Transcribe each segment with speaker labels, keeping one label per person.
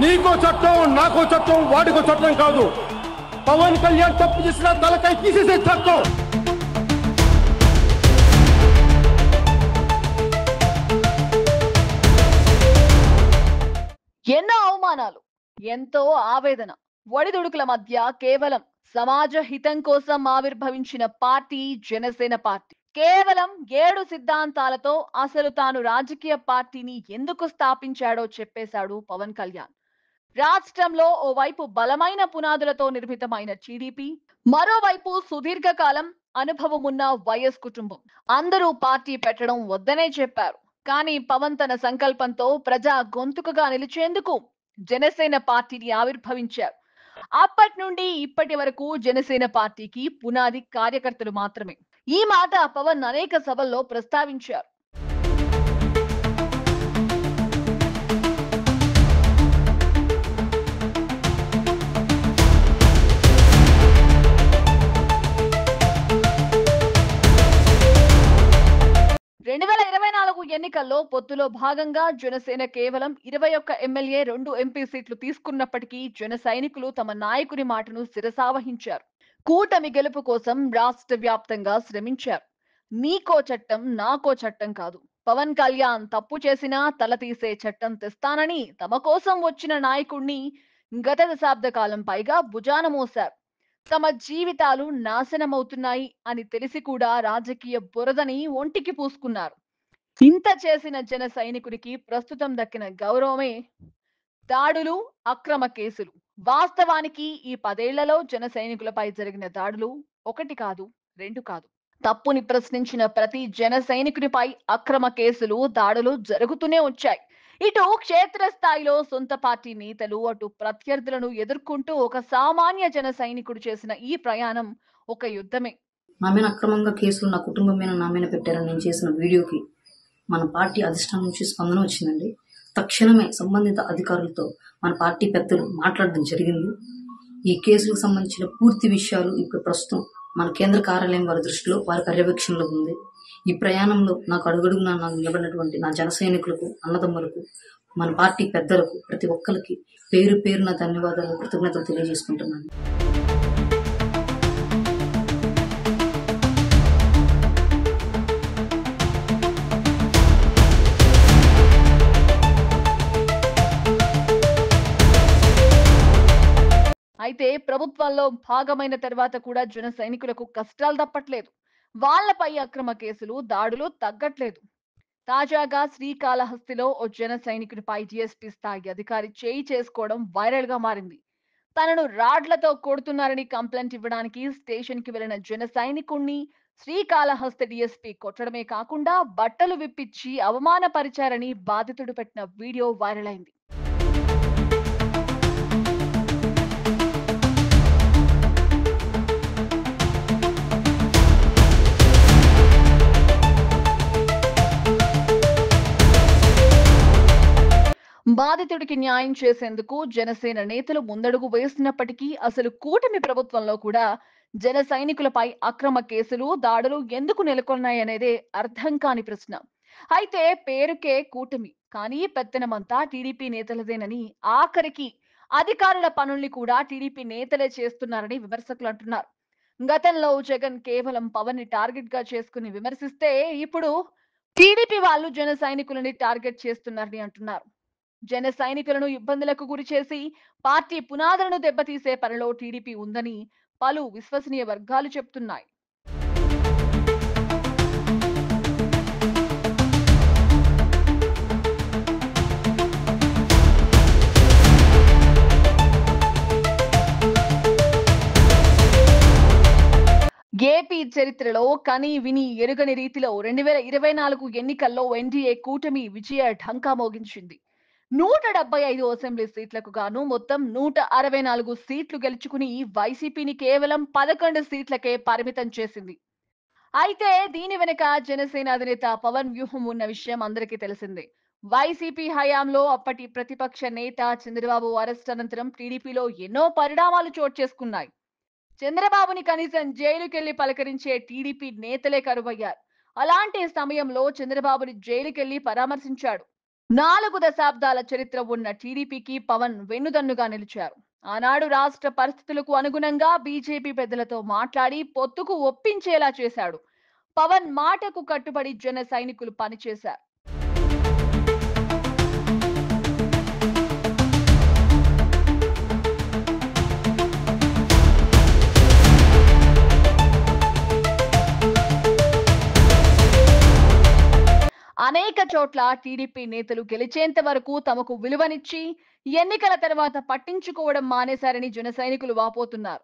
Speaker 1: నీకో చట్టం నాకో చట్టం వాడికో చట్టం కాదు. పవన్ కళ్యాణ్ తప్పు చేసిన తలకై తీసేసే చట్టం.
Speaker 2: ఎన్నో అవమానాలు, ఎంతో ఆవేదన, ఒడిదుడుకుల మధ్య కేవలం సమాజ హితం కోసం ఆవిర్భవించిన పార్టీ జనసేన పార్టీ. కేవలం 7 సిద్ధాంతాలతో అసలు తాను రాజకీయ పార్టీని ఎందుకు స్థాపించాడో చెప్పేశాడు పవన్ కళ్యాణ్. రాష్ట్రంలో ఓవైపు బలమైన పునాదులతో నిర్మితమైన టీడీపీ, మరోవైపు సుదీర్ఘకాలం అనుభవం ఉన్న వైఎస్ కుటుంబం. అందరూ పార్టీ పెట్టడం వద్దనే చెప్పారు. కానీ పవన్ తన సంకల్పంతో ప్రజా గొంతుకగా నిలిచేందుకు జనసేన పార్టీని ఆవిర్భవించారు. అప్పటి నుండి ఇప్పటి వరకు జనసేన పార్టీకి పునాది కార్యకర్తలు మాత్రమే. ఈ మాట పవన్ అనేక సభల్లో ప్రస్తావించారు. 2024 ఎన్నికల్లో పొత్తులో భాగంగా జనసేన కేవలం 21 ఎమ్మెల్యే 2 ఎంపీ సీట్లు తీసుకున్నప్పటికీ జన సైనికులు తమ నాయకుని మాటను శిరసావహించారు. కూటమి గెలుపు కోసం రాష్ట్ర వ్యాప్తంగా శ్రమించారు. నీకో చట్టం నాకో చట్టం కాదు, పవన్ కళ్యాణ్ తప్పు చేసినా తల తీసే చట్టం తెస్తానని తమ కోసం వచ్చిన నాయకుడిని గత దశాబ్ద కాలం పైగా భుజాన మోశారు. తమ జీవితాలు నాశనమవుతున్నాయి అని తెలిసి కూడా రాజకీయ బురదని ఒంటికి పూసుకున్నారు. ఇంత చేసిన జన సైనికుడికి ప్రస్తుతం దక్కిన గౌరవమే దాడులు, అక్రమ కేసులు. వాస్తవానికి ఈ 10 ఏళ్లలో జన సైనికులపై జరిగిన దాడులు 1 కాదు, 2 కాదు. తప్పుని ప్రశ్నించిన ప్రతి జన సైనికునిపై అక్రమ కేసులు, దాడులు జరుగుతూనే వచ్చాయి. ఇటు క్షేత్రస్థాయిలో సొంత పార్టీ నేతలు, అటు ప్రత్యర్థులను ఎదుర్కొంటూ ఒక సామాన్య జన సైనికుడు చేసిన ఈ ప్రయాణం ఒక యుద్ధమే.
Speaker 3: నా మీద అక్రమంగా కేసులు నా కుటుంబం మీద నా మీద పెట్టారని నేను చేసిన వీడియోకి మన పార్టీ అధిష్టానం నుంచి స్పందన వచ్చిందండి. తక్షణమే సంబంధిత అధికారులతో మన పార్టీ పెద్దలు మాట్లాడడం జరిగింది. ఈ కేసులకు సంబంధించిన పూర్తి విషయాలు ఇప్పుడు ప్రస్తుతం మన కేంద్ర కార్యాలయం వారి దృష్టిలో, వారి పర్యవేక్షణలో ఉంది. ఈ ప్రయాణంలో నాకు అడుగడుగునా నాకు నిలబడినటువంటి నా జన సైనికులకు, అన్నదమ్ములకు, మన పార్టీ పెద్దలకు, ప్రతి ఒక్కరికి పేరు పేరున ధన్యవాదాలు, కృతజ్ఞతలు తెలియజేసుకుంటున్నాను.
Speaker 2: అయితే ప్రభుత్వంలో భాగమైన తర్వాత కూడా జన సైనికులకు కష్టాలు తప్పట్లేదు. వాళ్లపై అక్రమ కేసులు, దాడులు తగ్గట్లేదు. తాజాగా శ్రీకాళహస్తిలో ఓ జన సైనికునిపై డీఎస్పీ స్థాయి అధికారి చేయి చేసుకోవడం వైరల్ గా మారింది. తనను రాడ్లతో కొడుతున్నారని కంప్లైంట్ ఇవ్వడానికి స్టేషన్ కి వెళ్లిన జన సైనికుణ్ణి శ్రీకాళహస్తి డీఎస్పీ కొట్టడమే కాకుండా బట్టలు విప్పించి అవమానపరిచారని బాధితుడు పెట్టిన వీడియో వైరల్ అయింది. బాధితుడికి న్యాయం చేసేందుకు జనసేన నేతలు ముందడుగు వేస్తున్నప్పటికీ అసలు కూటమి ప్రభుత్వంలో కూడా జన సైనికులపై అక్రమ కేసులు, దాడులు ఎందుకు నెలకొన్నాయనేదే అర్థం కాని ప్రశ్న. అయితే పేరుకే కూటమి, కానీ పెత్తనమంతా టీడీపీ నేతలదేనని, ఆఖరికి అధికారుల పనుల్ని కూడా టీడీపీ నేతలే చేస్తున్నారని విమర్శకులు అంటున్నారు. గతంలో జగన్ కేవలం పవన్ ని టార్గెట్ గా చేసుకుని విమర్శిస్తే ఇప్పుడు టీడీపీ వాళ్ళు జన సైనికులని టార్గెట్ చేస్తున్నారని అంటున్నారు. జన సైనికులను ఇబ్బందులకు గురి చేసి పార్టీ పునాదులను దెబ్బతీసే పనిలో టీడీపీ ఉందని పలు విశ్వసనీయ వర్గాలు చెప్తున్నాయి. ఏపీ చరిత్రలో కని విని ఎరుగని రీతిలో 2024 ఎన్నికల్లో ఎన్డీఏ కూటమి విజయ ఢంకా మోగించింది. 175 అసెంబ్లీ సీట్లకు గాను మొత్తం 164 సీట్లు గెలుచుకుని వైసీపీని కేవలం 11 సీట్లకే పరిమితం చేసింది. అయితే దీని వెనుక జనసేన అధినేత పవన్ వ్యూహం ఉన్న విషయం అందరికీ తెలిసిందే. వైసీపీ హయాంలో అప్పటి ప్రతిపక్ష నేత చంద్రబాబు అరెస్ట్ అనంతరం టీడీపీలో ఎన్నో పరిణామాలు చోటు చేసుకున్నాయి. చంద్రబాబుని కనీసం జైలుకెళ్లి పలకరించే టీడీపీ నేతలే కరువయ్యారు. అలాంటి సమయంలో చంద్రబాబుని జైలుకెళ్లి పరామర్శించాడు. 4 దశాబ్దాల చరిత్ర ఉన్న టీడీపీకి పవన్ వెన్నుదన్నుగా నిలిచారు. ఆనాడు రాష్ట్ర పరిస్థితులకు అనుగుణంగా బీజేపీ పెద్దలతో మాట్లాడి పొత్తుకు ఒప్పించేలా చేశాడు. పవన్ మాటకు కట్టుబడి జన సైనికులు పనిచేశారు. అనేక చోట్ల టీడీపీ నేతలు గెలిచేంత వరకు తమకు విలువనిచ్చి ఎన్నికల తర్వాత పట్టించుకోవడం మానేశారని జన సైనికులు వాపోతున్నారు.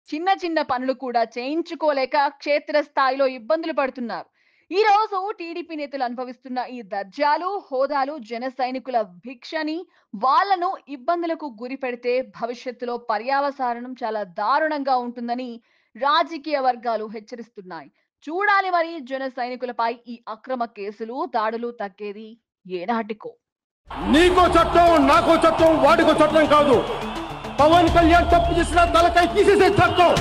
Speaker 2: చిన్న చిన్న పనులు కూడా చేయించుకోలేక క్షేత్రస్థాయిలో ఇబ్బందులు పడుతున్నారు. ఈ రోజు టీడీపీ నేతలు అనుభవిస్తున్న ఈ దర్జాలు హోదాలు జన సైనికుల భిక్షని, వాళ్లను ఇబ్బందులకు గురి పెడితే భవిష్యత్తులో పర్యావసానం చాలా దారుణంగా ఉంటుందని రాజకీయ వర్గాలు హెచ్చరిస్తున్నాయి. చూడాలి మరి జన సైనికులపై ఈ అక్రమ కేసులు దాడులు తగ్గేది ఏనాటికో.
Speaker 1: నీకో చట్టం, నాకో చట్టం, వాడికో చట్టం కాదు. పవన్ కళ్యాణ్ తప్పు చేసిన తలకాయ తీసేసే చట్టం.